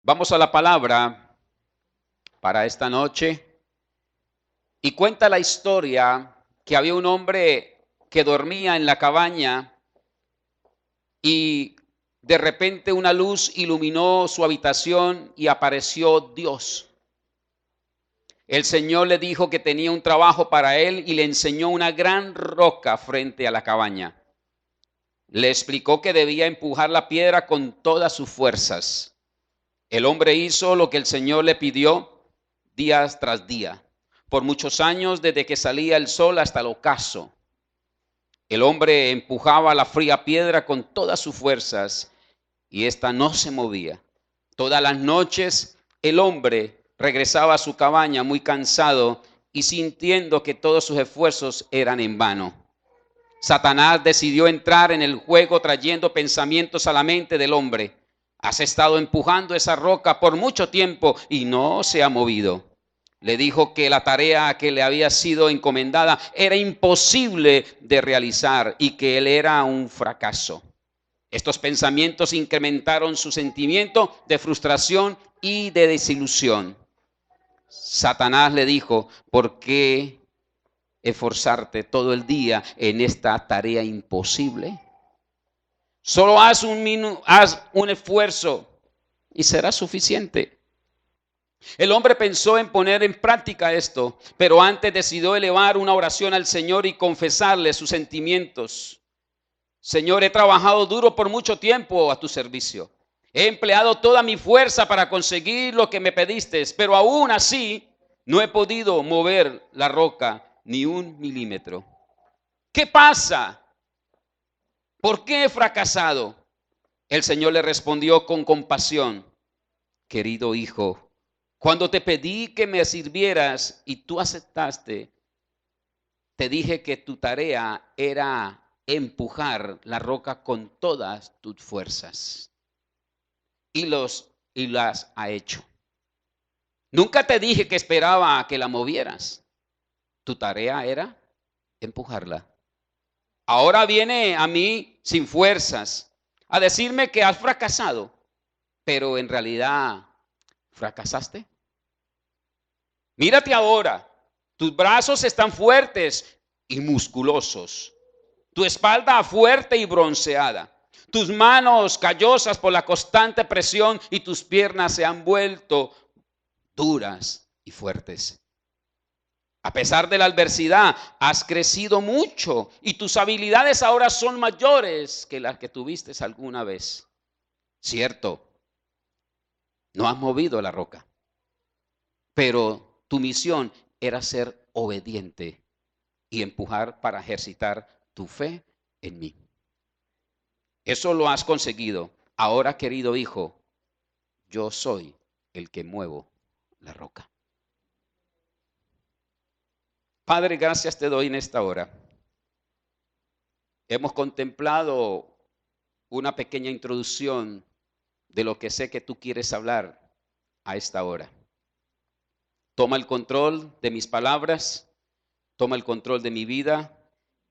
Vamos a la palabra para esta noche y cuenta la historia que había un hombre que dormía en la cabaña y de repente una luz iluminó su habitación y apareció Dios. El Señor le dijo que tenía un trabajo para él y le enseñó una gran roca frente a la cabaña. Le explicó que debía empujar la piedra con todas sus fuerzas. El hombre hizo lo que el Señor le pidió día tras día, por muchos años desde que salía el sol hasta el ocaso. El hombre empujaba la fría piedra con todas sus fuerzas y ésta no se movía. Todas las noches el hombre regresaba a su cabaña muy cansado y sintiendo que todos sus esfuerzos eran en vano. Satanás decidió entrar en el juego trayendo pensamientos a la mente del hombre. Has estado empujando esa roca por mucho tiempo y no se ha movido. Le dijo que la tarea que le había sido encomendada era imposible de realizar y que él era un fracaso. Estos pensamientos incrementaron su sentimiento de frustración y de desilusión. Satanás le dijo, ¿por qué esforzarte todo el día en esta tarea imposible? Solo haz un esfuerzo y será suficiente. El hombre pensó en poner en práctica esto, pero antes decidió elevar una oración al Señor y confesarle sus sentimientos. Señor, he trabajado duro por mucho tiempo a tu servicio. He empleado toda mi fuerza para conseguir lo que me pediste, pero aún así no he podido mover la roca ni un milímetro. ¿Qué pasa? ¿Por qué he fracasado? El Señor le respondió con compasión. Querido hijo, cuando te pedí que me sirvieras y tú aceptaste, te dije que tu tarea era empujar la roca con todas tus fuerzas. Y las ha hecho. Nunca te dije que esperaba a que la movieras. Tu tarea era empujarla. Ahora viene a mí sin fuerzas a decirme que has fracasado, pero en realidad fracasaste. Mírate ahora, tus brazos están fuertes y musculosos, tu espalda fuerte y bronceada, tus manos callosas por la constante presión y tus piernas se han vuelto duras y fuertes. A pesar de la adversidad, has crecido mucho y tus habilidades ahora son mayores que las que tuviste alguna vez. Cierto, no has movido la roca, pero tu misión era ser obediente y empujar para ejercitar tu fe en mí. Eso lo has conseguido. Ahora, querido hijo, yo soy el que muevo la roca. Padre, gracias te doy en esta hora. Hemos contemplado una pequeña introducción de lo que sé que tú quieres hablar a esta hora. Toma el control de mis palabras, toma el control de mi vida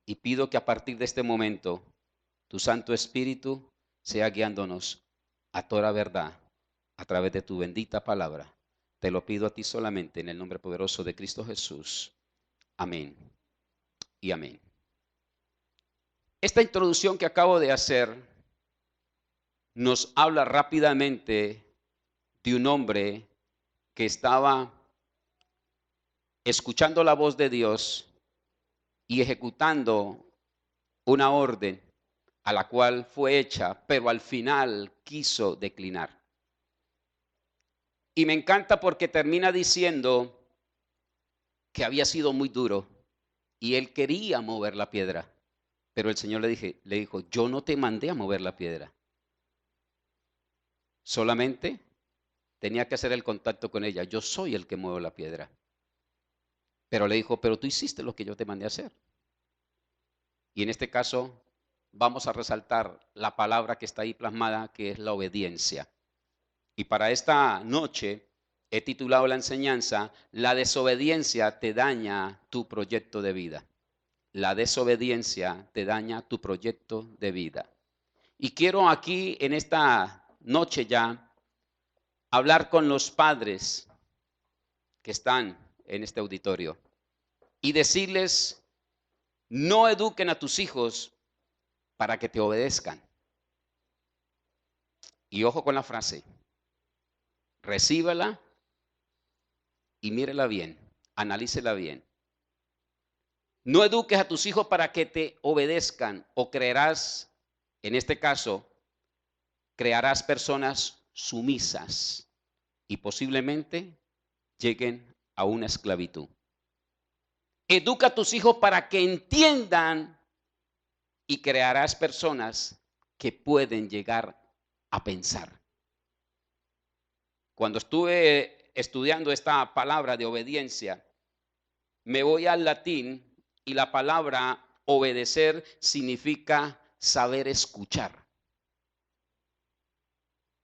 y pido que a partir de este momento tu Santo Espíritu sea guiándonos a toda verdad a través de tu bendita palabra. Te lo pido a ti solamente en el nombre poderoso de Cristo Jesús. Amén y amén. Esta introducción que acabo de hacer nos habla rápidamente de un hombre que estaba escuchando la voz de Dios y ejecutando una orden a la cual fue hecha, pero al final quiso declinar. Y me encanta porque termina diciendo que había sido muy duro y él quería mover la piedra, pero el Señor le dijo, yo no te mandé a mover la piedra. Solamente tenía que hacer el contacto con ella. Yo soy el que mueve la piedra. Pero le dijo, pero tú hiciste lo que yo te mandé a hacer. Y en este caso vamos a resaltar la palabra que está ahí plasmada, que es la obediencia. Y para esta noche he titulado la enseñanza, la desobediencia te daña tu proyecto de vida. La desobediencia te daña tu proyecto de vida. Y quiero aquí en esta noche ya hablar con los padres que están en este auditorio y decirles: no eduquen a tus hijos para que te obedezcan. Y ojo con la frase, recíbela y mírela bien, analícela bien. No eduques a tus hijos para que te obedezcan, o creerás, en este caso, crearás personas sumisas y posiblemente lleguen a una esclavitud. Educa a tus hijos para que entiendan y crearás personas que pueden llegar a pensar. Cuando estuve estudiando esta palabra de obediencia, me voy al latín y la palabra obedecer significa saber escuchar.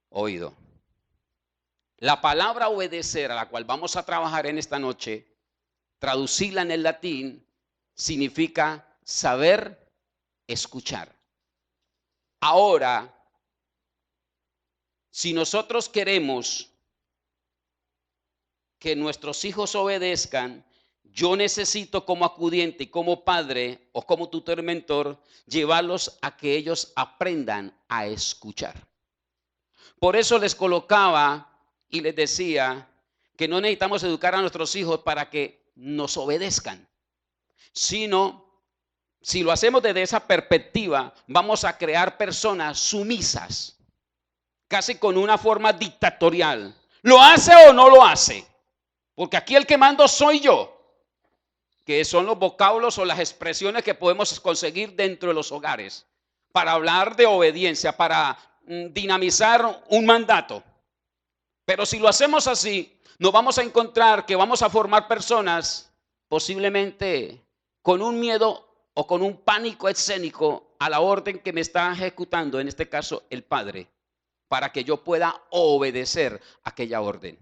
Oído. La palabra obedecer, a la cual vamos a trabajar en esta noche, traducirla en el latín, significa saber escuchar. Ahora, si nosotros queremos que nuestros hijos obedezcan, yo necesito como acudiente y como padre o como tutor mentor llevarlos a que ellos aprendan a escuchar. Por eso les colocaba y les decía que no necesitamos educar a nuestros hijos para que nos obedezcan, sino si lo hacemos desde esa perspectiva, vamos a crear personas sumisas, casi con una forma dictatorial. ¿Lo hace o no lo hace? Porque aquí el que mando soy yo, que son los vocablos o las expresiones que podemos conseguir dentro de los hogares para hablar de obediencia, para dinamizar un mandato. Pero si lo hacemos así, nos vamos a encontrar que vamos a formar personas posiblemente con un miedo o con un pánico escénico a la orden que me está ejecutando, en este caso el padre, para que yo pueda obedecer aquella orden.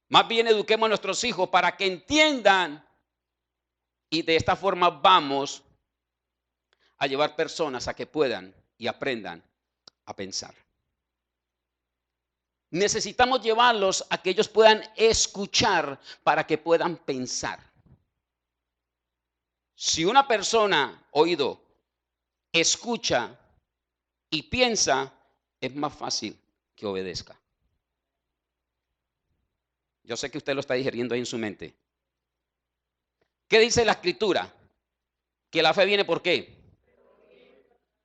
Más bien eduquemos a nuestros hijos para que entiendan, y de esta forma vamos a llevar personas a que puedan y aprendan a pensar. Necesitamos llevarlos a que ellos puedan escuchar para que puedan pensar. Si una persona, oído, escucha y piensa, es más fácil que obedezca. Yo sé que usted lo está digiriendo ahí en su mente. ¿Qué dice la Escritura? Que la fe viene ¿por qué?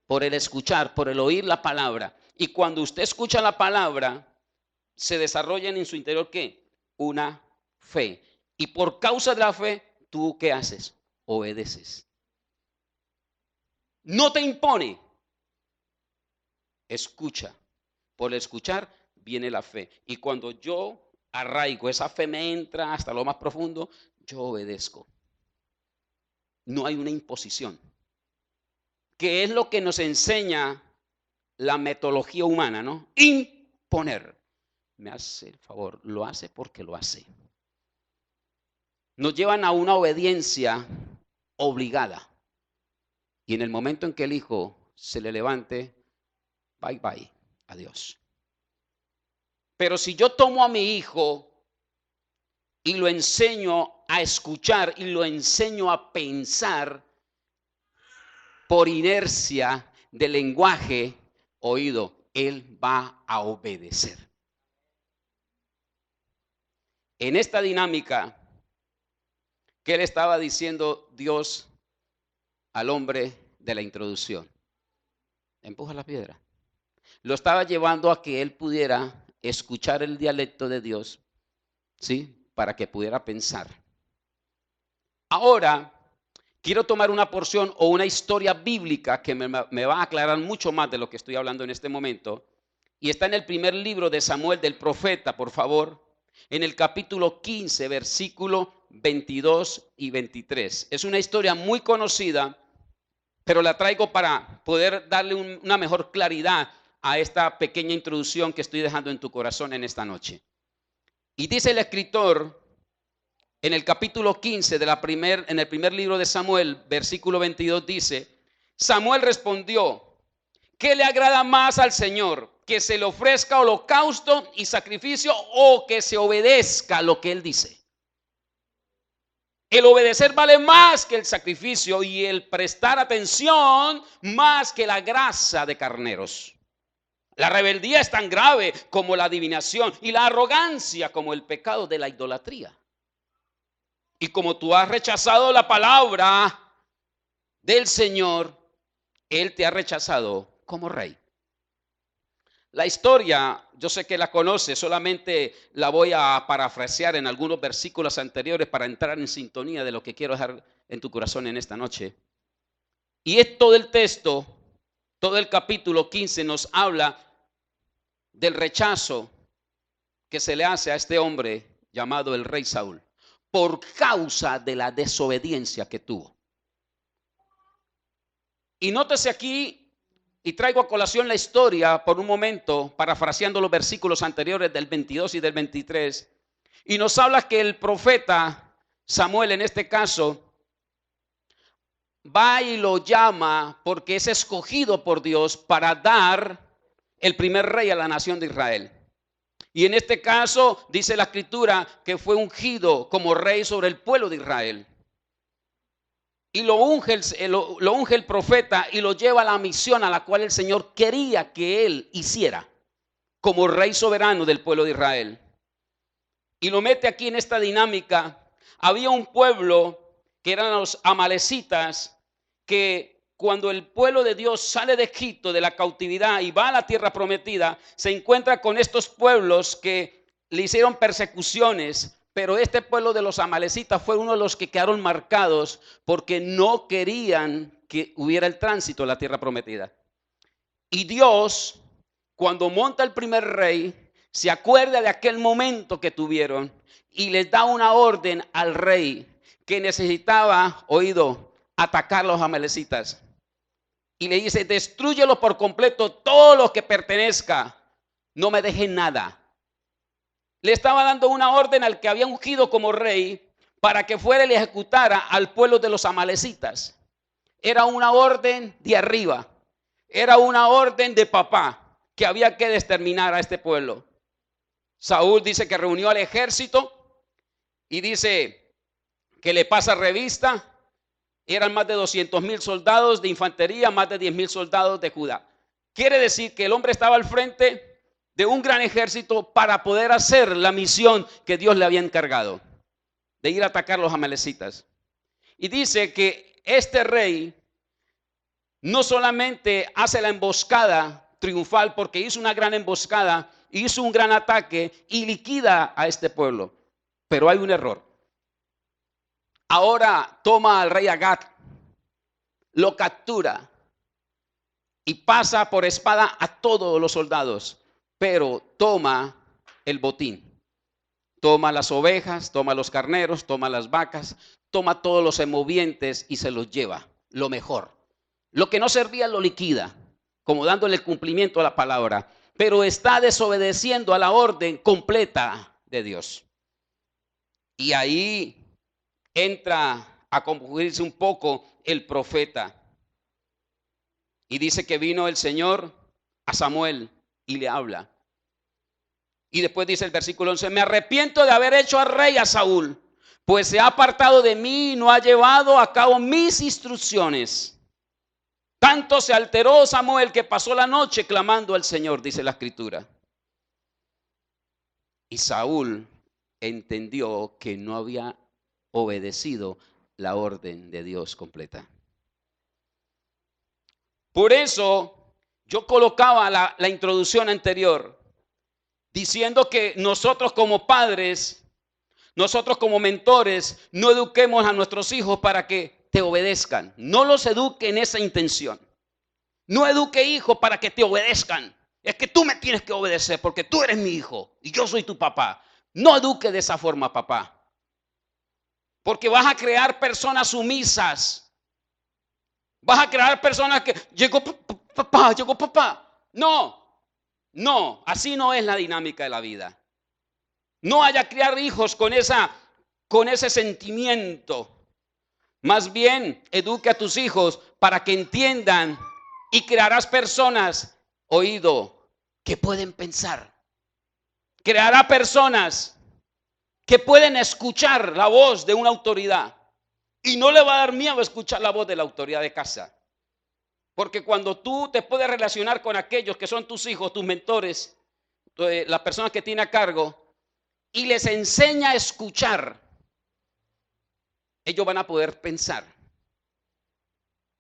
Por el escuchar, por el oír la palabra. Y cuando usted escucha la palabra, se desarrolla en su interior ¿qué? Una fe. Y por causa de la fe, ¿tú qué haces? Obedeces. No te impone. Escucha. Por el escuchar viene la fe. Y cuando yo arraigo, esa fe me entra hasta lo más profundo, yo obedezco. No hay una imposición. Que es lo que nos enseña la metodología humana, ¿no? Imponer. Me hace el favor, lo hace porque lo hace. Nos llevan a una obediencia obligada. Y en el momento en que el hijo se le levante, bye bye, adiós. Pero si yo tomo a mi hijo y lo enseño a escuchar y lo enseño a pensar por inercia del lenguaje, oído, él va a obedecer. En esta dinámica, ¿qué le estaba diciendo Dios al hombre de la introducción? Empuja la piedra. Lo estaba llevando a que él pudiera escuchar el dialecto de Dios, ¿sí? Para que pudiera pensar. Ahora, quiero tomar una porción o una historia bíblica que me va a aclarar mucho más de lo que estoy hablando en este momento. Y está en el primer libro de Samuel del profeta, por favor. En el capítulo 15, versículo 22 y 23. Es una historia muy conocida, pero la traigo para poder darle una mejor claridad a esta pequeña introducción que estoy dejando en tu corazón en esta noche. Y dice el escritor en el capítulo 15 en el primer libro de Samuel, versículo 22 dice: Samuel respondió: ¿qué le agrada más al Señor? que se le ofrezca holocausto y sacrificio o que se obedezca lo que él dice. El obedecer vale más que el sacrificio y el prestar atención más que la grasa de carneros. La rebeldía es tan grave como la adivinación y la arrogancia como el pecado de la idolatría. Y como tú has rechazado la palabra del Señor, Él te ha rechazado como rey. La historia, yo sé que la conoces, solamente la voy a parafrasear en algunos versículos anteriores para entrar en sintonía de lo que quiero dejar en tu corazón en esta noche. Y es todo el texto, todo el capítulo 15 nos habla del rechazo que se le hace a este hombre llamado el rey Saúl por causa de la desobediencia que tuvo. Y nótese aquí, y traigo a colación la historia por un momento, parafraseando los versículos anteriores del 22 y del 23, y nos habla que el profeta Samuel en este caso va y lo llama porque es escogido por Dios para dar el primer rey a la nación de Israel. Y en este caso dice la escritura que fue ungido como rey sobre el pueblo de Israel. Y lo unge el profeta y lo lleva a la misión a la cual el Señor quería que él hiciera como rey soberano del pueblo de Israel. Y lo mete aquí en esta dinámica. Había un pueblo que eran los amalecitas, que cuando el pueblo de Dios sale de Egipto, de la cautividad, y va a la tierra prometida, se encuentra con estos pueblos que le hicieron persecuciones. Pero este pueblo de los amalecitas fue uno de los que quedaron marcados porque no querían que hubiera el tránsito en la tierra prometida. Y Dios, cuando monta el primer rey, se acuerda de aquel momento que tuvieron y les da una orden al rey que necesitaba, oído, atacar a los amalecitas. Y le dice: destrúyelo por completo, todo lo que pertenezca, no me dejen nada. Le estaba dando una orden al que había ungido como rey para que fuera y le ejecutara al pueblo de los amalecitas. Era una orden de arriba, era una orden de papá que había que exterminar a este pueblo. Saúl dice que reunió al ejército y dice que le pasa revista. Eran más de 200,000 soldados de infantería, más de 10,000 soldados de Judá. Quiere decir que el hombre estaba al frente de un gran ejército para poder hacer la misión que Dios le había encargado, de ir a atacar a los amalecitas. Y dice que este rey no solamente hace la emboscada triunfal, porque hizo una gran emboscada, hizo un gran ataque y liquida a este pueblo, pero hay un error. Ahora toma al rey Agag, lo captura y pasa por espada a todos los soldados, pero toma el botín. Toma las ovejas, toma los carneros, toma las vacas, toma todos los semovientes y se los lleva, lo mejor. Lo que no servía lo liquida, como dándole el cumplimiento a la palabra, pero está desobedeciendo a la orden completa de Dios. Y ahí entra a confundirse un poco el profeta. Y dice que vino el Señor a Samuel y le habla. Y después dice el versículo 11: me arrepiento de haber hecho al rey a Saúl, pues se ha apartado de mí y no ha llevado a cabo mis instrucciones. Tanto se alteró Samuel que pasó la noche clamando al Señor, dice la escritura. Y Saúl entendió que no había obedecido la orden de Dios completa. Por eso yo colocaba la introducción anterior diciendo que nosotros como padres, nosotros como mentores, no eduquemos a nuestros hijos para que te obedezcan. No los eduque en esa intención. No eduque hijos para que te obedezcan. Es que tú me tienes que obedecer porque tú eres mi hijo y yo soy tu papá. No eduque de esa forma, papá. Porque vas a crear personas sumisas. Vas a crear personas que llegó papá. No, así no es la dinámica de la vida. No haya a criar hijos con ese sentimiento. Más bien, eduque a tus hijos para que entiendan y crearás personas, oído, que pueden pensar. Creará personas que pueden escuchar la voz de una autoridad. Y no le va a dar miedo escuchar la voz de la autoridad de casa. Porque cuando tú te puedes relacionar con aquellos que son tus hijos, tus mentores, las personas que tiene a cargo, y les enseña a escuchar, ellos van a poder pensar.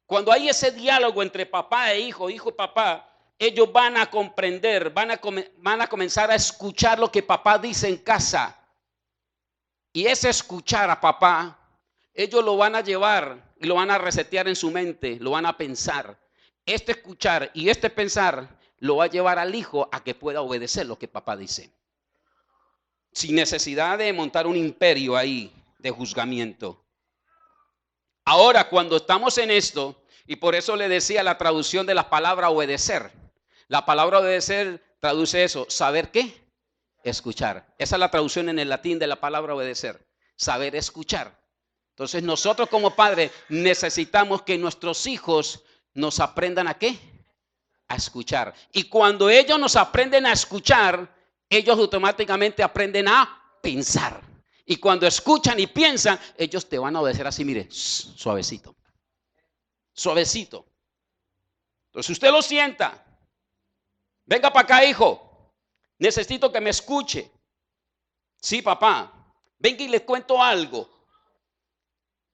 Cuando hay ese diálogo entre papá e hijo, hijo y papá, ellos van a comprender, van a comenzar a escuchar lo que papá dice en casa. Y ese escuchar a papá, ellos lo van a llevar y lo van a resetear en su mente, lo van a pensar. Este escuchar y este pensar lo va a llevar al hijo a que pueda obedecer lo que papá dice. Sin necesidad de montar un imperio ahí de juzgamiento. Ahora, cuando estamos en esto, y por eso le decía la traducción de la palabra obedecer. La palabra obedecer traduce eso, ¿saber qué? Escuchar. Esa es la traducción en el latín de la palabra obedecer. Saber escuchar. Entonces nosotros como padres necesitamos que nuestros hijos nos aprendan ¿a qué? A escuchar. Y cuando ellos nos aprenden a escuchar, ellos automáticamente aprenden a pensar. Y cuando escuchan y piensan, ellos te van a obedecer así, mire, suavecito. Suavecito. Entonces usted lo sienta. Venga para acá, hijo. Necesito que me escuche. Sí, papá. Venga y le cuento algo.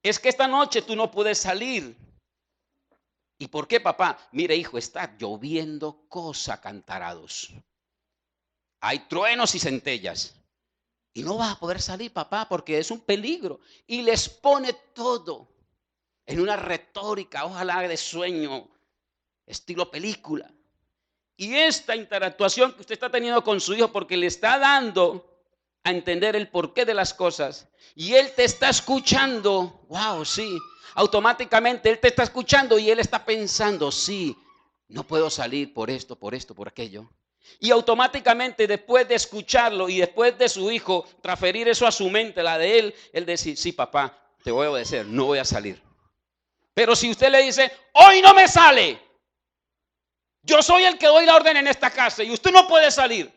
Es que esta noche tú no puedes salir. ¿Y por qué, papá? Mire, hijo, está lloviendo cosa cantarados. Hay truenos y centellas. Y no vas a poder salir, papá, porque es un peligro. Y les pone todo en una retórica, ojalá de sueño, estilo película. Y esta interactuación que usted está teniendo con su hijo, porque le está dando a entender el porqué de las cosas, y él te está escuchando, wow, sí, automáticamente él te está escuchando y él está pensando, sí, no puedo salir por esto, por aquello. Y automáticamente después de escucharlo y después de su hijo transferir eso a su mente, la de él decir, sí, papá, te voy a obedecer, no voy a salir. Pero si usted le dice, hoy no me sale, yo soy el que doy la orden en esta casa y usted no puede salir.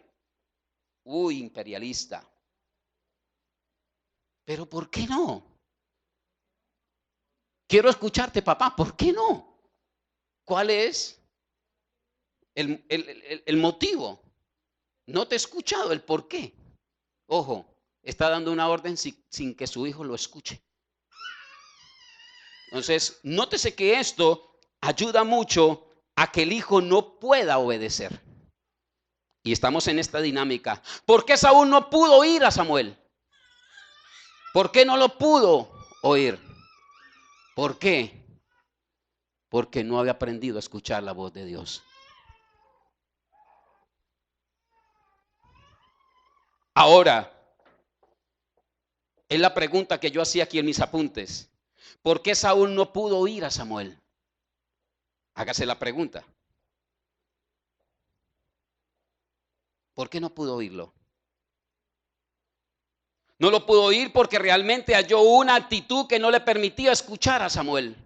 Uy, imperialista. Pero ¿por qué no? Quiero escucharte, papá, ¿por qué no? ¿Cuál es el motivo? No te he escuchado el por qué. Ojo, está dando una orden sin que su hijo lo escuche. Entonces, nótese que esto ayuda mucho a que el hijo no pueda obedecer. Y estamos en esta dinámica. ¿Por qué Saúl no pudo oír a Samuel? ¿Por qué no lo pudo oír? ¿Por qué? Porque no había aprendido a escuchar la voz de Dios. Ahora, es la pregunta que yo hacía aquí en mis apuntes. ¿Por qué Saúl no pudo oír a Samuel? Hágase la pregunta. ¿Por qué no pudo oírlo? No lo pudo oír porque realmente halló una actitud que no le permitía escuchar a Samuel.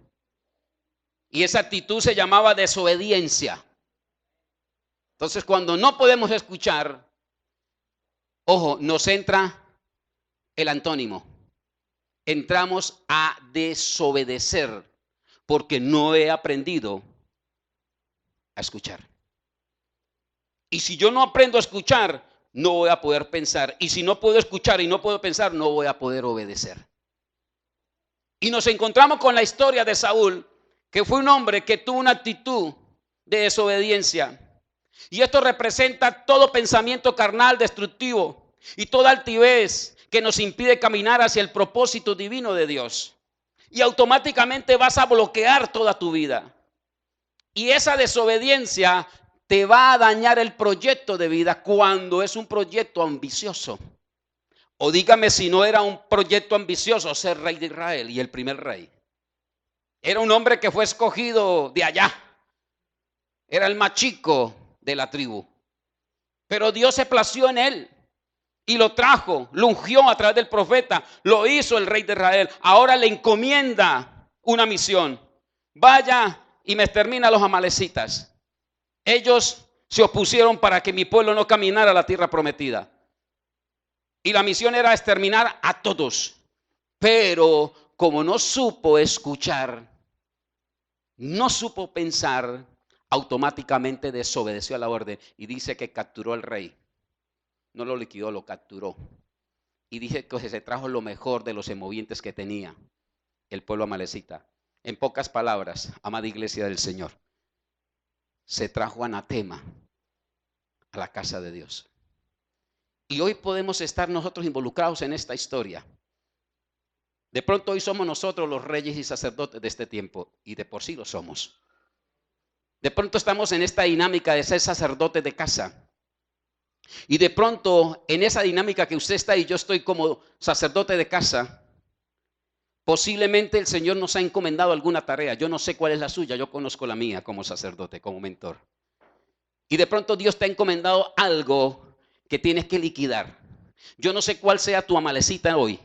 Y esa actitud se llamaba desobediencia. Entonces, cuando no podemos escuchar, ojo, nos entra el antónimo. Entramos a desobedecer porque no he aprendido a escuchar. Y si yo no aprendo a escuchar, no voy a poder pensar. Y si no puedo escuchar y no puedo pensar, no voy a poder obedecer. Y nos encontramos con la historia de Saúl, que fue un hombre que tuvo una actitud de desobediencia. Y esto representa todo pensamiento carnal destructivo y toda altivez que nos impide caminar hacia el propósito divino de Dios. Y automáticamente vas a bloquear toda tu vida. Y esa desobediencia te va a dañar el proyecto de vida cuando es un proyecto ambicioso. O dígame si no era un proyecto ambicioso ser rey de Israel y el primer rey. Era un hombre que fue escogido de allá. Era el más chico de la tribu. Pero Dios se plació en él y lo trajo, lo ungió a través del profeta, lo hizo el rey de Israel. Ahora le encomienda una misión. Vaya y me extermina a los amalecitas. Ellos se opusieron para que mi pueblo no caminara a la tierra prometida. Y la misión era exterminar a todos. Pero como no supo escuchar, no supo pensar, automáticamente desobedeció a la orden. Y dice que capturó al rey. No lo liquidó, lo capturó. Y dice que se trajo lo mejor de los emovientes que tenía el pueblo amalecita. En pocas palabras, amada iglesia del Señor, se trajo anatema a la casa de Dios. Y hoy podemos estar nosotros involucrados en esta historia. De pronto hoy somos nosotros los reyes y sacerdotes de este tiempo, y de por sí lo somos. De pronto estamos en esta dinámica de ser sacerdote de casa. Y de pronto en esa dinámica que usted está y yo estoy como sacerdote de casa, posiblemente el Señor nos ha encomendado alguna tarea. Yo no sé cuál es la suya, yo conozco la mía como sacerdote, como mentor. Y de pronto Dios te ha encomendado algo que tienes que liquidar. Yo no sé cuál sea tu amalecita hoy.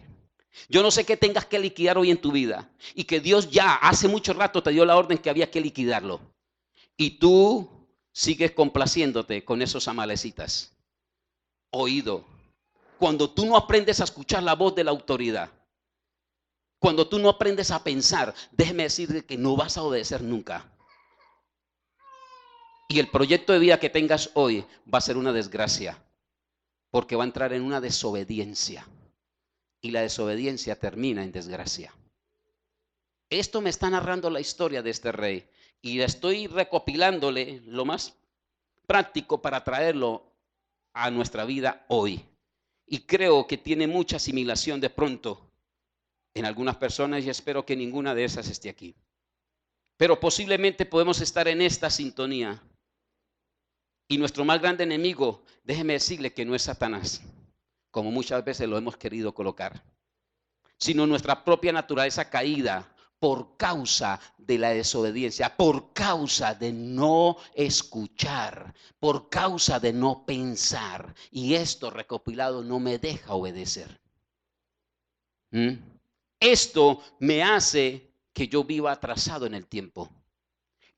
Yo no sé qué tengas que liquidar hoy en tu vida. Y que Dios ya hace mucho rato te dio la orden que había que liquidarlo. Y tú sigues complaciéndote con esos amalecitas. Oído. Cuando tú no aprendes a escuchar la voz de la autoridad, cuando tú no aprendes a pensar, déjeme decirte que no vas a obedecer nunca. Y el proyecto de vida que tengas hoy va a ser una desgracia, porque va a entrar en una desobediencia. Y la desobediencia termina en desgracia. Esto me está narrando la historia de este rey. Y estoy recopilándole lo más práctico para traerlo a nuestra vida hoy. Y creo que tiene mucha asimilación de pronto en algunas personas, y espero que ninguna de esas esté aquí. Pero posiblemente podemos estar en esta sintonía. Y nuestro más grande enemigo, déjeme decirle que no es Satanás, como muchas veces lo hemos querido colocar, sino nuestra propia naturaleza caída por causa de la desobediencia, por causa de no escuchar, por causa de no pensar. Y esto recopilado no me deja obedecer. Esto me hace que yo viva atrasado en el tiempo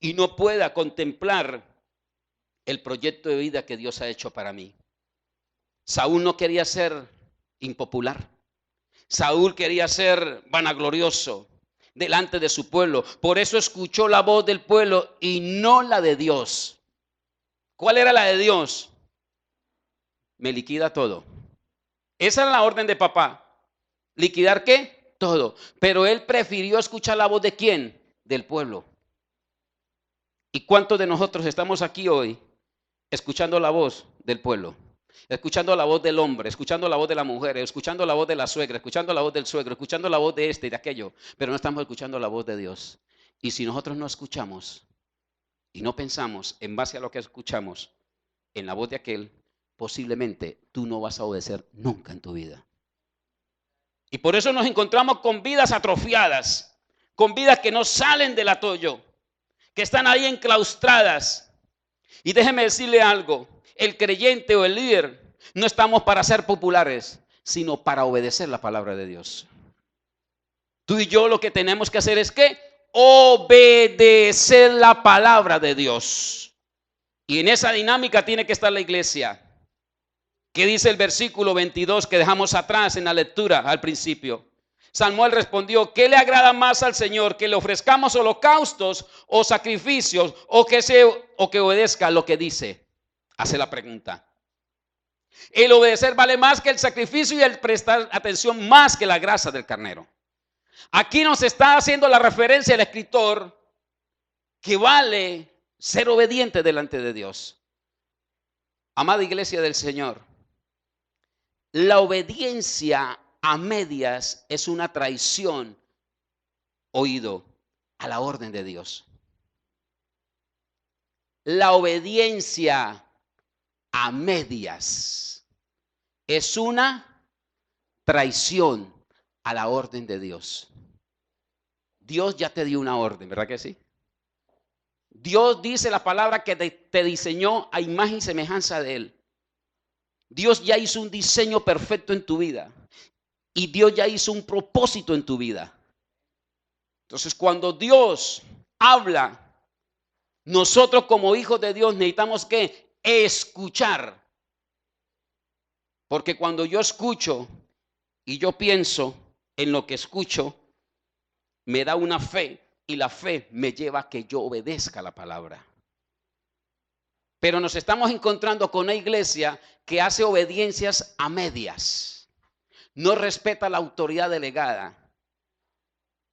y no pueda contemplar el proyecto de vida que Dios ha hecho para mí. Saúl no quería ser impopular. Saúl quería ser vanaglorioso delante de su pueblo. Por eso escuchó la voz del pueblo y no la de Dios. ¿Cuál era la de Dios? Me liquida todo. Esa era la orden de papá. ¿Liquidar qué? Todo. Pero él prefirió escuchar la voz de ¿quién? Del pueblo. ¿Y cuántos de nosotros estamos aquí hoy escuchando la voz del pueblo? Escuchando la voz del hombre, escuchando la voz de la mujer, escuchando la voz de la suegra, escuchando la voz del suegro, escuchando la voz de este y de aquello, pero no estamos escuchando la voz de Dios. Y si nosotros no escuchamos y no pensamos en base a lo que escuchamos en la voz de aquel, posiblemente tú no vas a obedecer nunca en tu vida. Y por eso nos encontramos con vidas atrofiadas, con vidas que no salen del atollo, que están ahí enclaustradas. Y déjeme decirle algo, el creyente o el líder no estamos para ser populares, sino para obedecer la palabra de Dios. Tú y yo lo que tenemos que hacer es ¿qué? Obedecer la palabra de Dios. Y en esa dinámica tiene que estar la iglesia. ¿Qué dice el versículo 22 que dejamos atrás en la lectura al principio? Samuel respondió, ¿qué le agrada más al Señor? ¿Que le ofrezcamos holocaustos o sacrificios o que obedezca lo que dice? Hace la pregunta. El obedecer vale más que el sacrificio y el prestar atención más que la grasa del carnero. Aquí nos está haciendo la referencia el escritor que vale ser obediente delante de Dios. Amada iglesia del Señor, la obediencia a medias es una traición, oído, a la orden de Dios. La obediencia a medias es una traición a la orden de Dios. Dios ya te dio una orden, ¿verdad que sí? Dios dice la palabra que te diseñó a imagen y semejanza de Él. Dios ya hizo un diseño perfecto en tu vida. Y Dios ya hizo un propósito en tu vida. Entonces, cuando Dios habla, nosotros como hijos de Dios necesitamos ¿qué? escuchar. Porque cuando yo escucho y yo pienso en lo que escucho, me da una fe y la fe me lleva a que yo obedezca la palabra. Pero nos estamos encontrando con una iglesia que hace obediencias a medias. No respeta la autoridad delegada.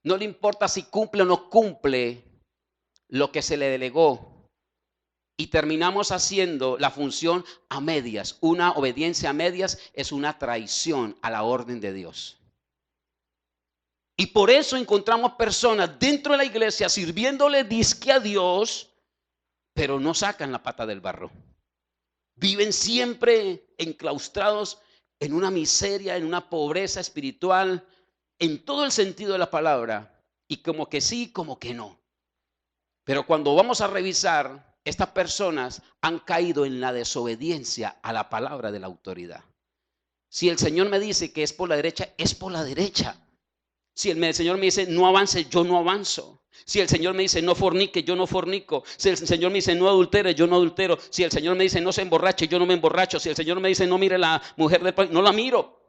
No le importa si cumple o no cumple lo que se le delegó. Y terminamos haciendo la función a medias. Una obediencia a medias es una traición a la orden de Dios. Y por eso encontramos personas dentro de la iglesia sirviéndole disque a Dios, pero no sacan la pata del barro. Viven siempre enclaustrados en una miseria, en una pobreza espiritual, en todo el sentido de la palabra. Y como que sí, como que no. Pero cuando vamos a revisar, estas personas han caído en la desobediencia a la palabra de la autoridad. Si el Señor me dice que es por la derecha, es por la derecha. Si el Señor me dice no avance, yo no avanzo. Si el Señor me dice no fornique, yo no fornico. Si el Señor me dice no adultere, yo no adultero. Si el Señor me dice no se emborrache, yo no me emborracho. Si el Señor me dice no mire la mujer del país, no la miro.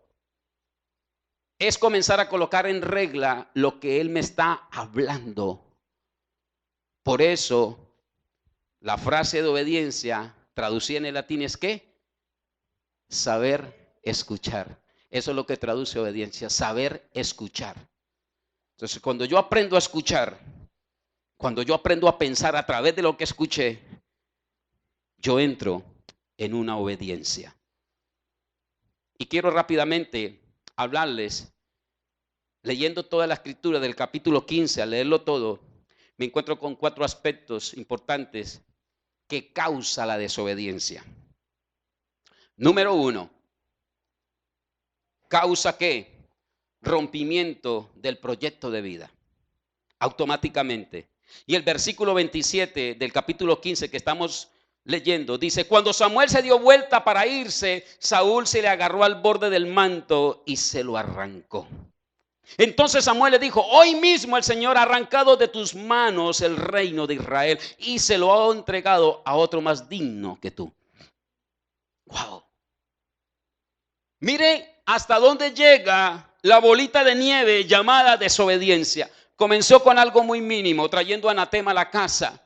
Es comenzar a colocar en regla lo que Él me está hablando. Por eso la frase de obediencia, traducida en el latín, es ¿qué? Saber escuchar. Eso es lo que traduce obediencia, saber escuchar. Entonces, cuando yo aprendo a escuchar, cuando yo aprendo a pensar a través de lo que escuché, yo entro en una obediencia. Y quiero rápidamente hablarles, leyendo toda la escritura del capítulo 15, al leerlo todo, me encuentro con 4 aspectos importantes que causa la desobediencia. Número 1, ¿causa qué? Rompimiento del proyecto de vida, automáticamente. Y el versículo 27 del capítulo 15 que estamos leyendo, dice, cuando Samuel se dio vuelta para irse, Saúl se le agarró al borde del manto y se lo arrancó. Entonces Samuel le dijo, hoy mismo el Señor ha arrancado de tus manos el reino de Israel y se lo ha entregado a otro más digno que tú. Wow. Mire hasta dónde llega la bolita de nieve llamada desobediencia. Comenzó con algo muy mínimo, trayendo anatema a la casa,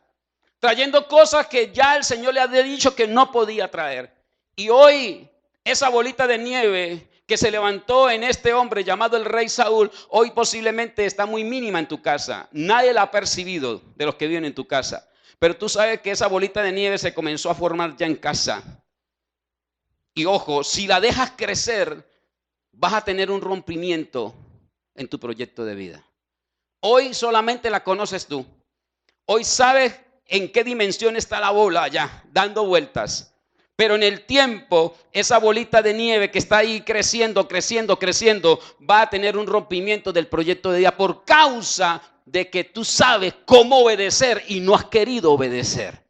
trayendo cosas que ya el Señor le había dicho que no podía traer. Y hoy esa bolita de nieve que se levantó en este hombre llamado el rey Saúl, hoy posiblemente está muy mínima en tu casa. Nadie la ha percibido de los que viven en tu casa. Pero tú sabes que esa bolita de nieve se comenzó a formar ya en casa. Y ojo, si la dejas crecer, vas a tener un rompimiento en tu proyecto de vida. Hoy solamente la conoces tú. Hoy sabes en qué dimensión está la bola ya, dando vueltas. Pero en el tiempo, esa bolita de nieve que está ahí creciendo, creciendo, creciendo, va a tener un rompimiento del proyecto de vida por causa de que tú sabes cómo obedecer y no has querido obedecer.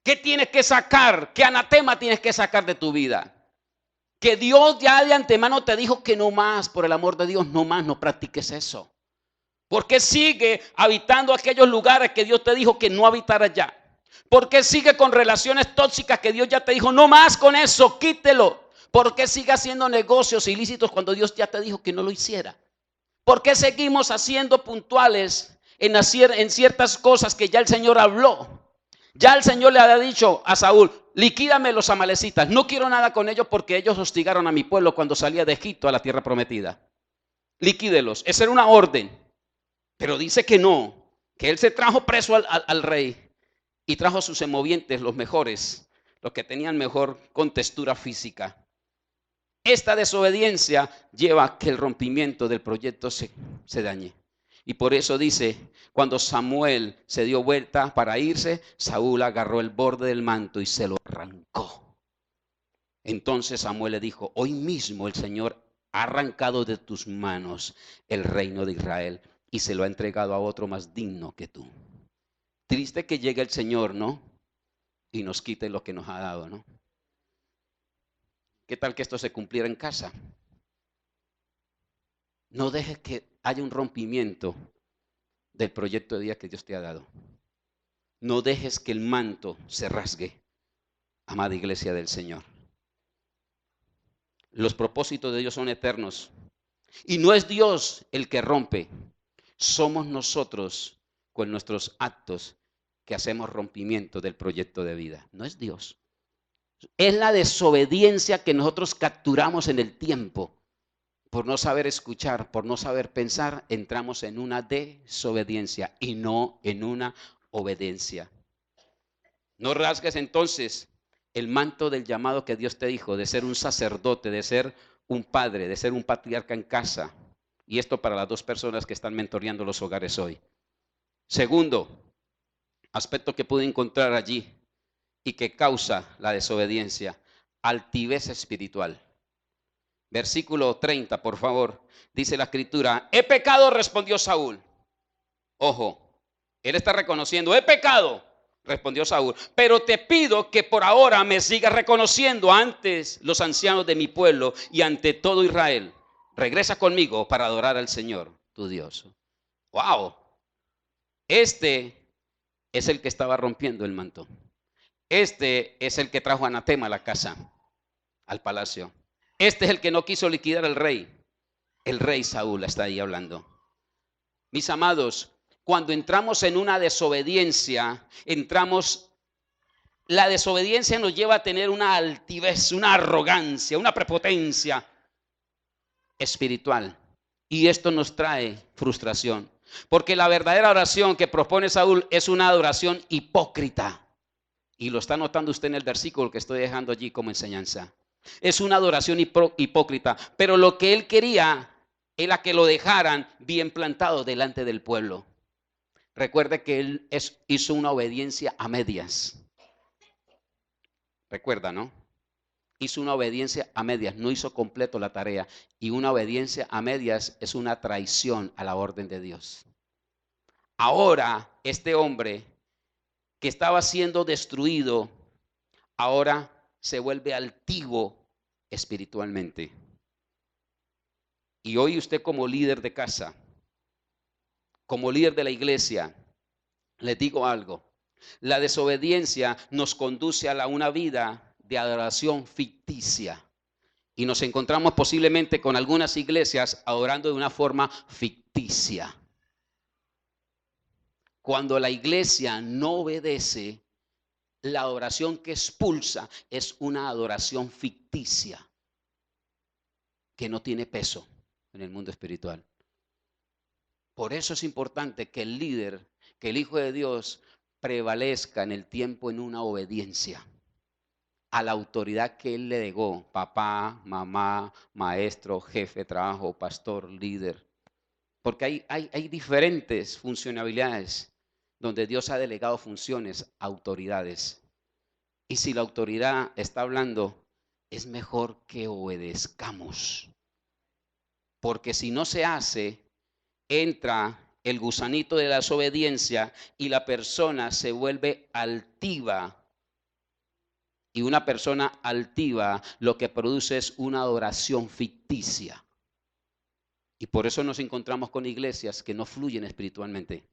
¿Qué tienes que sacar? ¿Qué anatema tienes que sacar de tu vida? Que Dios ya de antemano te dijo que no más, por el amor de Dios, no más, no practiques eso. ¿Por qué sigue habitando aquellos lugares que Dios te dijo que no habitaras ya? ¿Por qué sigue con relaciones tóxicas que Dios ya te dijo no más con eso, quítelo? ¿Por qué sigue haciendo negocios ilícitos cuando Dios ya te dijo que no lo hiciera? ¿Por qué seguimos haciendo puntuales en ciertas cosas que ya el Señor habló? Ya el Señor le había dicho a Saúl, liquídame los amalecitas, no quiero nada con ellos porque ellos hostigaron a mi pueblo cuando salía de Egipto a la tierra prometida. Liquídelos, esa era una orden. Pero dice que no, que él se trajo preso al rey y trajo sus semovientes, los mejores, los que tenían mejor contextura física. Esta desobediencia lleva a que el rompimiento del proyecto se dañe. Y por eso dice, cuando Samuel se dio vuelta para irse, Saúl agarró el borde del manto y se lo arrancó. Entonces Samuel le dijo, hoy mismo el Señor ha arrancado de tus manos el reino de Israel y se lo ha entregado a otro más digno que tú. Triste que llegue el Señor, ¿no? Y nos quite lo que nos ha dado, ¿no? ¿Qué tal que esto se cumpliera en casa? No dejes que haya un rompimiento del proyecto de vida que Dios te ha dado. No dejes que el manto se rasgue. amada iglesia del Señor. Los propósitos de Dios son eternos. Y no es Dios el que rompe, somos nosotros con nuestros actos que hacemos rompimiento del proyecto de vida. No es Dios. Es la desobediencia que nosotros capturamos en el tiempo. Por no saber escuchar, por no saber pensar, entramos en una desobediencia y no en una obediencia. No rasgues entonces el manto del llamado que Dios te dijo, de ser un sacerdote, de ser un padre, de ser un patriarca en casa. Y esto para las dos personas que están mentoreando los hogares hoy. Segundo aspecto que pude encontrar allí y que causa la desobediencia, altivez espiritual. Versículo 30, por favor, dice la escritura, he pecado, respondió Saúl. Ojo, él está reconociendo, he pecado, respondió Saúl, pero te pido que por ahora me sigas reconociendo ante los ancianos de mi pueblo y ante todo Israel. Regresa conmigo para adorar al Señor, tu Dios. Wow, este es el que estaba rompiendo el manto. Este es el que trajo anatema a la casa, al palacio. Este es el que no quiso liquidar al rey. El rey Saúl está ahí hablando. Mis amados, cuando entramos en una desobediencia, la desobediencia nos lleva a tener una altivez, una arrogancia, una prepotencia espiritual. Y esto nos trae frustración. Porque la verdadera oración que propone Saúl es una adoración hipócrita. Y lo está notando usted en el versículo que estoy dejando allí como enseñanza. Es una adoración hipócrita. Pero lo que él quería era que lo dejaran bien plantado delante del pueblo. Recuerde que él hizo una obediencia a medias. Recuerda, ¿no? Hizo una obediencia a medias, no hizo completo la tarea. Y una obediencia a medias es una traición a la orden de Dios. Ahora, este hombre que estaba siendo destruido, ahora se vuelve altivo espiritualmente. Y hoy usted como líder de casa, como líder de la iglesia, les digo algo. La desobediencia nos conduce a una vida de adoración ficticia. Y nos encontramos posiblemente con algunas iglesias adorando de una forma ficticia. Cuando la iglesia no obedece, la adoración que expulsa es una adoración ficticia que no tiene peso en el mundo espiritual. Por eso es importante que el líder, que el Hijo de Dios prevalezca en el tiempo en una obediencia a la autoridad que Él le legó, papá, mamá, maestro, jefe de trabajo, pastor, líder. Porque hay diferentes funcionalidades donde Dios ha delegado funciones, autoridades. Y si la autoridad está hablando, es mejor que obedezcamos. Porque si no se hace, entra el gusanito de la desobediencia y la persona se vuelve altiva. Y una persona altiva lo que produce es una adoración ficticia. Y por eso nos encontramos con iglesias que no fluyen espiritualmente.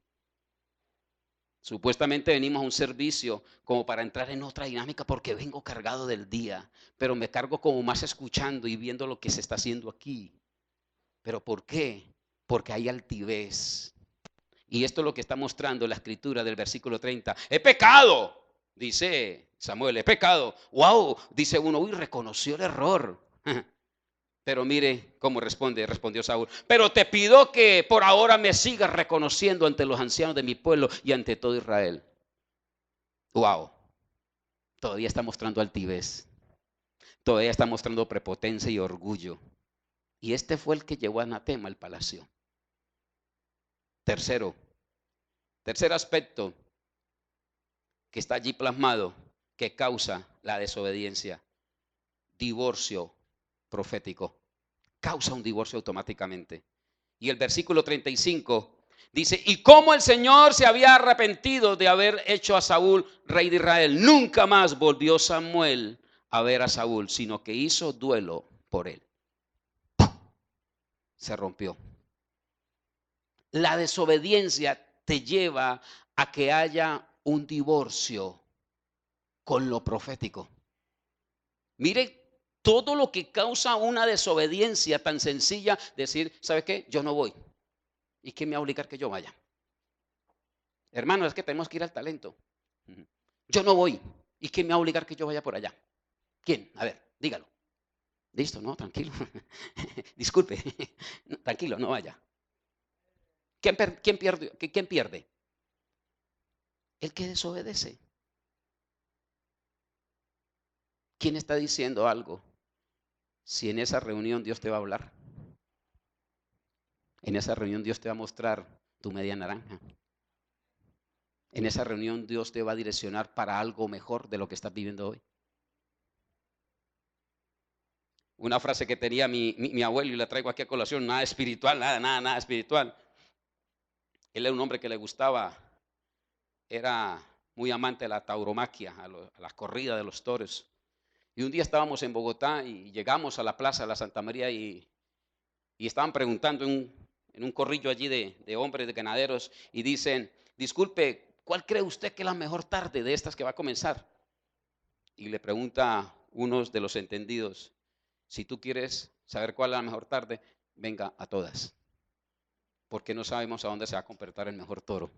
Supuestamente venimos a un servicio como para entrar en otra dinámica porque vengo cargado del día, pero me cargo como más escuchando y viendo lo que se está haciendo aquí. ¿Pero por qué? Porque hay altivez. Y esto es lo que está mostrando la escritura del versículo 30. ¡He pecado! Dice Samuel, he pecado. ¡Wow! Dice uno, uy, reconoció el error. Pero mire cómo respondió Saúl. Pero te pido que por ahora me sigas reconociendo ante los ancianos de mi pueblo y ante todo Israel. ¡Wow! Todavía está mostrando altivez. Todavía está mostrando prepotencia y orgullo. Y este fue el que llevó a anatema al palacio. Tercer aspecto que está allí plasmado que causa la desobediencia. Divorcio profético. Causa un divorcio automáticamente. Y el versículo 35 dice, y como el Señor se había arrepentido de haber hecho a Saúl rey de Israel, nunca más volvió Samuel a ver a Saúl, sino que hizo duelo por él. Se rompió. La desobediencia te lleva a que haya un divorcio con lo profético. Mire todo lo que causa una desobediencia tan sencilla, decir, ¿sabe qué? Yo no voy. ¿Y quién me va a obligar que yo vaya? Hermano, es que tenemos que ir al talento. Yo no voy. ¿Y quién me va a obligar que yo vaya por allá? ¿Quién? A ver, dígalo. Listo, no, tranquilo. Disculpe, tranquilo, no vaya. ¿Quién pierde? El que desobedece. ¿Quién está diciendo algo? Si en esa reunión Dios te va a hablar, en esa reunión Dios te va a mostrar tu media naranja, en esa reunión Dios te va a direccionar para algo mejor de lo que estás viviendo hoy. Una frase que tenía mi abuelo y la traigo aquí a colación, nada espiritual, nada espiritual. Él era un hombre que le gustaba, era muy amante de la tauromaquia, a las corridas de los toros. Y un día estábamos en Bogotá y llegamos a la plaza de la Santa María y estaban preguntando en un corrillo allí de hombres, de ganaderos, y dicen, disculpe, ¿cuál cree usted que es la mejor tarde de estas que va a comenzar? Y le pregunta uno de los entendidos, si tú quieres saber cuál es la mejor tarde, venga a todas, porque no sabemos a dónde se va a convertir el mejor toro.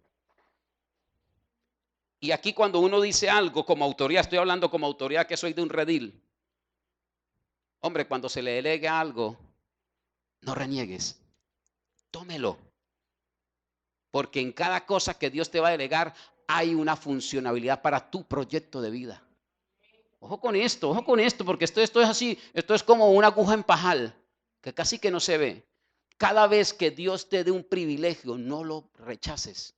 Y aquí cuando uno dice algo como autoridad, estoy hablando como autoridad que soy de un redil. Hombre, cuando se le delegue algo, no reniegues, tómelo. Porque en cada cosa que Dios te va a delegar hay una funcionalidad para tu proyecto de vida. Ojo con esto, porque esto es así, esto es como una aguja en pajal, que casi que no se ve. Cada vez que Dios te dé un privilegio, no lo rechaces.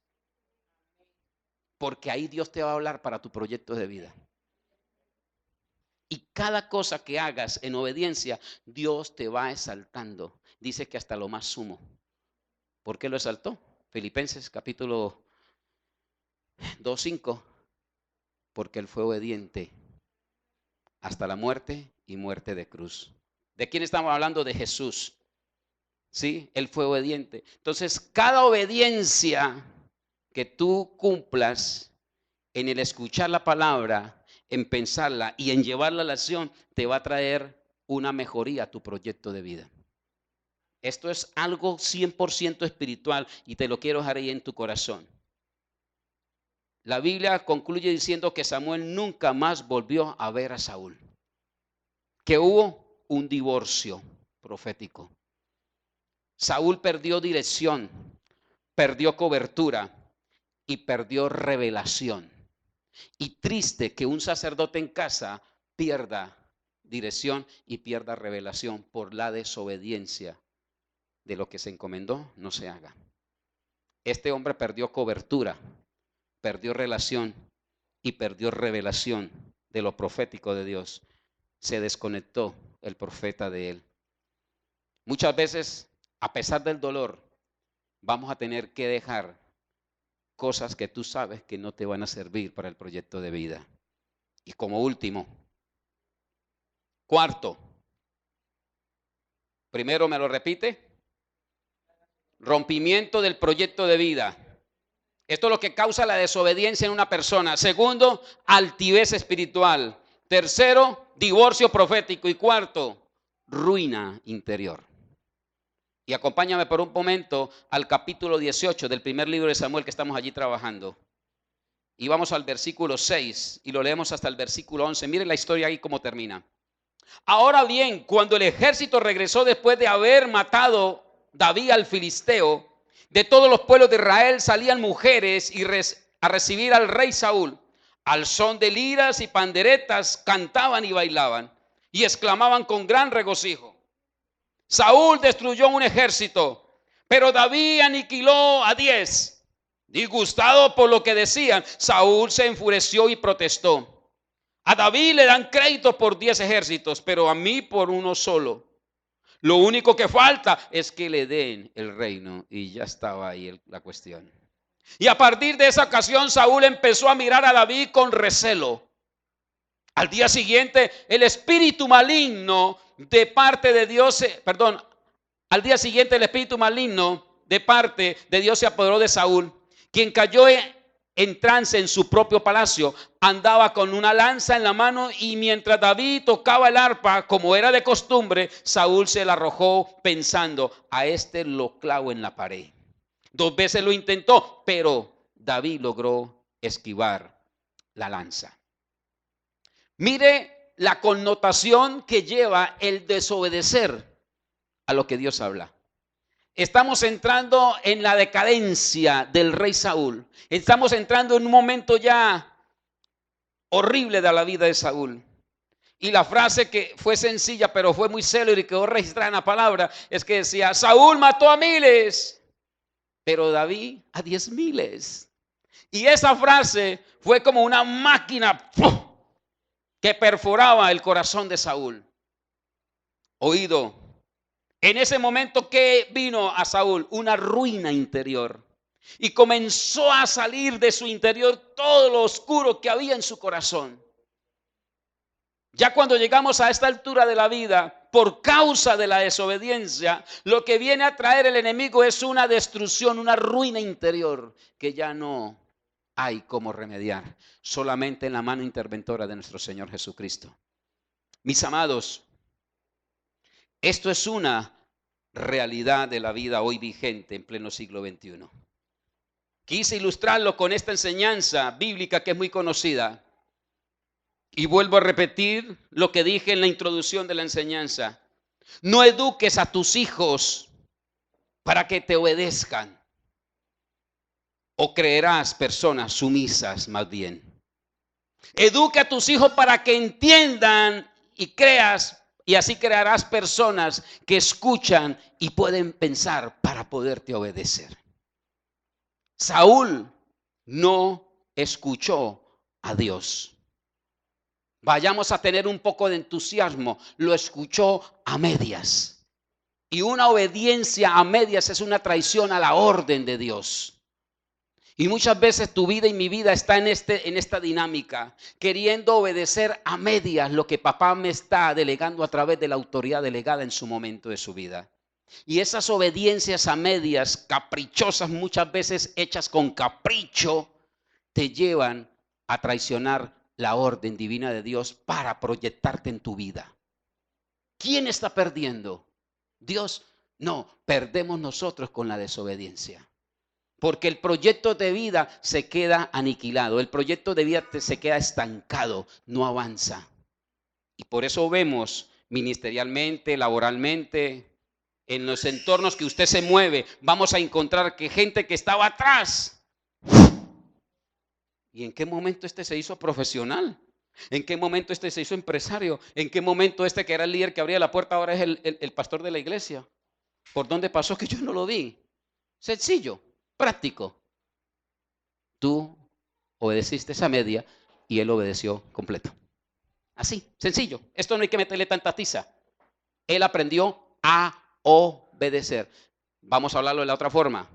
Porque ahí Dios te va a hablar para tu proyecto de vida. Y cada cosa que hagas en obediencia, Dios te va exaltando. Dice que hasta lo más sumo. ¿Por qué lo exaltó? Filipenses capítulo 2:5. Porque Él fue obediente hasta la muerte y muerte de cruz. ¿De quién estamos hablando? De Jesús. ¿Sí? Él fue obediente. Entonces, cada obediencia que tú cumplas en el escuchar la palabra, en pensarla y en llevarla a la acción, te va a traer una mejoría a tu proyecto de vida. Esto es algo 100% espiritual y te lo quiero dejar ahí en tu corazón. La Biblia concluye diciendo que Samuel nunca más volvió a ver a Saúl. Que hubo un divorcio profético. Saúl perdió dirección, perdió cobertura y perdió revelación. Y triste que un sacerdote en casa pierda dirección y pierda revelación por la desobediencia de lo que se encomendó, no se haga. Este hombre perdió cobertura, perdió relación y perdió revelación de lo profético de Dios. Se desconectó el profeta de él. Muchas veces, a pesar del dolor, vamos a tener que dejar cosas que tú sabes que no te van a servir para el proyecto de vida. Y como último, cuarto, primero me lo repite, rompimiento del proyecto de vida. Esto es lo que causa la desobediencia en una persona. Segundo, altivez espiritual. Tercero, divorcio profético. Y cuarto, ruina interior. Y acompáñame por un momento al capítulo 18 del primer libro de Samuel que estamos allí trabajando. Y vamos al versículo 6 y lo leemos hasta el versículo 11. Miren la historia ahí cómo termina. Ahora bien, cuando el ejército regresó después de haber matado David al filisteo, de todos los pueblos de Israel salían mujeres a recibir al rey Saúl. Al son de liras y panderetas cantaban y bailaban y exclamaban con gran regocijo: Saúl destruyó un ejército, pero David aniquiló a 10. Disgustado por lo que decían, Saúl se enfureció y protestó: a David le dan crédito por 10 ejércitos, pero a mí por uno solo. Lo único que falta es que le den el reino. Y ya estaba ahí la cuestión. Y a partir de esa ocasión, Saúl empezó a mirar a David con recelo. Al día siguiente, el espíritu maligno de parte de Dios, al día siguiente el espíritu maligno de parte de Dios se apoderó de Saúl, quien cayó en trance en su propio palacio, andaba con una lanza en la mano y mientras David tocaba el arpa, como era de costumbre, Saúl se la arrojó pensando, a este lo clavo en la pared. 2 veces lo intentó, pero David logró esquivar la lanza. Mire la connotación que lleva el desobedecer a lo que Dios habla. Estamos entrando en la decadencia del rey Saúl. Estamos entrando en un momento ya horrible de la vida de Saúl. Y la frase que fue sencilla, pero fue muy célebre y quedó registrada en la palabra, es que decía, Saúl mató a miles, pero David a 10,000. Y esa frase fue como una máquina que perforaba el corazón de Saúl. Oído. En ese momento, ¿qué vino a Saúl? Una ruina interior. Y comenzó a salir de su interior todo lo oscuro que había en su corazón. Ya cuando llegamos a esta altura de la vida, por causa de la desobediencia, lo que viene a traer el enemigo es una destrucción, una ruina interior que ya no hay cómo remediar. Solamente en la mano interventora de nuestro Señor Jesucristo. Mis amados, esto es una realidad de la vida hoy vigente en pleno siglo XXI. Quise ilustrarlo con esta enseñanza bíblica que es muy conocida. Y vuelvo a repetir lo que dije en la introducción de la enseñanza. No eduques a tus hijos para que te obedezcan. O creerás personas sumisas más bien. Educa a tus hijos para que entiendan y creas. Y así crearás personas que escuchan y pueden pensar para poderte obedecer. Saúl no escuchó a Dios. Vayamos a tener un poco de entusiasmo. Lo escuchó a medias. Y una obediencia a medias es una traición a la orden de Dios. Y muchas veces tu vida y mi vida está en esta dinámica, queriendo obedecer a medias lo que papá me está delegando a través de la autoridad delegada en su momento de su vida. Y esas obediencias a medias, caprichosas, muchas veces hechas con capricho, te llevan a traicionar la orden divina de Dios para proyectarte en tu vida. ¿Quién está perdiendo? Dios. No, perdemos nosotros con la desobediencia. Porque el proyecto de vida se queda aniquilado, el proyecto de vida se queda estancado, no avanza. Y por eso vemos ministerialmente, laboralmente, en los entornos que usted se mueve, vamos a encontrar que gente que estaba atrás. ¿Y en qué momento este se hizo profesional? ¿En qué momento este se hizo empresario? ¿En qué momento este que era el líder que abría la puerta ahora es el pastor de la iglesia? ¿Por dónde pasó que yo no lo vi? Sencillo. Práctico. Tú obedeciste esa media y él obedeció completo. Así, sencillo. Esto no hay que meterle tanta tiza. Él aprendió a obedecer. Vamos a hablarlo de la otra forma.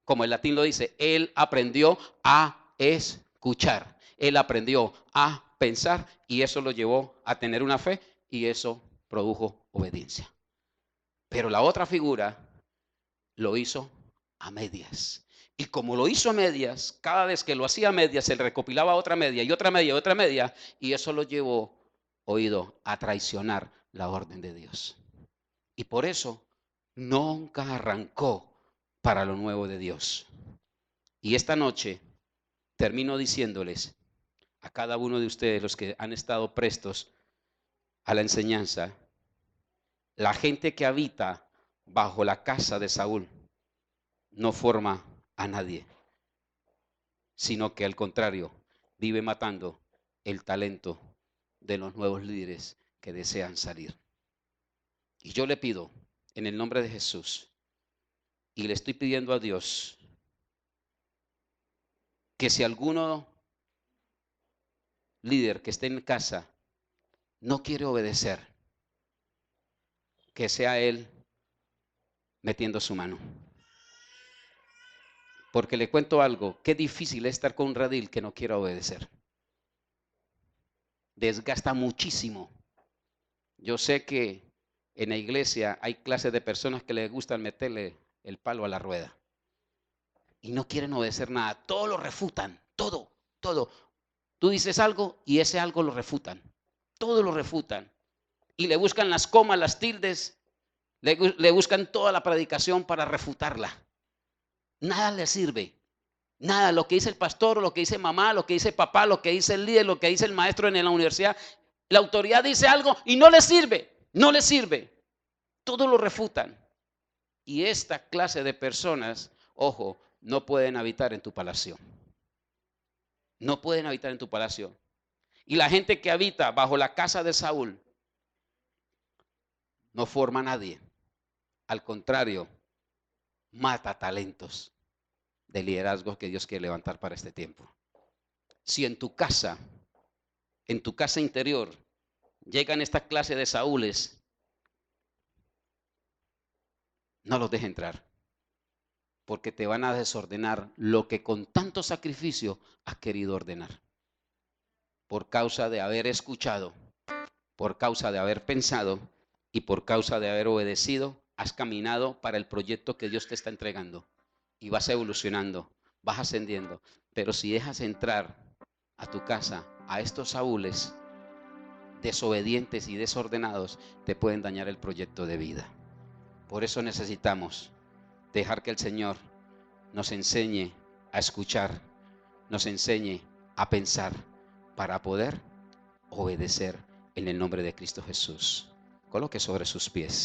Como el latín lo dice, él aprendió a escuchar. Él aprendió a pensar y eso lo llevó a tener una fe y eso produjo obediencia. Pero la otra figura lo hizo a medias. Y como lo hizo a medias, cada vez que lo hacía a medias, se recopilaba otra media y otra media y otra media, y eso lo llevó, oído, a traicionar la orden de Dios. Y por eso nunca arrancó para lo nuevo de Dios. Y esta noche termino diciéndoles a cada uno de ustedes, los que han estado prestos a la enseñanza, la gente que habita bajo la casa de Saúl no forma a nadie, sino que al contrario, vive matando el talento de los nuevos líderes que desean salir. Y yo le pido, en el nombre de Jesús, y le estoy pidiendo a Dios, que si alguno líder que esté en casa no quiere obedecer, que sea él metiendo su mano. Porque le cuento algo, qué difícil es estar con un redil que no quiera obedecer. Desgasta muchísimo. Yo sé que en la iglesia hay clases de personas que les gustan meterle el palo a la rueda. Y no quieren obedecer nada. Todo lo refutan, Todo, todo. Tú dices algo y ese algo lo refutan. Todo lo refutan. Y le buscan las comas, las tildes, le buscan toda la predicación para refutarla. Nada le sirve. Nada, lo que dice el pastor, lo que dice mamá, lo que dice papá, lo que dice el líder, lo que dice el maestro en la universidad. La autoridad dice algo y no le sirve. No le sirve. Todo lo refutan. Y esta clase de personas, ojo, no pueden habitar en tu palacio. No pueden habitar en tu palacio. Y la gente que habita bajo la casa de Saúl no forma a nadie. Al contrario, mata talentos de liderazgo que Dios quiere levantar para este tiempo. Si en tu casa interior, llegan esta clase de Saúles, no los dejes entrar, porque te van a desordenar lo que con tanto sacrificio has querido ordenar. Por causa de haber escuchado, por causa de haber pensado y por causa de haber obedecido, has caminado para el proyecto que Dios te está entregando y vas evolucionando, vas ascendiendo. Pero si dejas entrar a tu casa a estos Saúles desobedientes y desordenados, te pueden dañar el proyecto de vida. Por eso necesitamos dejar que el Señor nos enseñe a escuchar, nos enseñe a pensar para poder obedecer en el nombre de Cristo Jesús. Coloque sobre sus pies.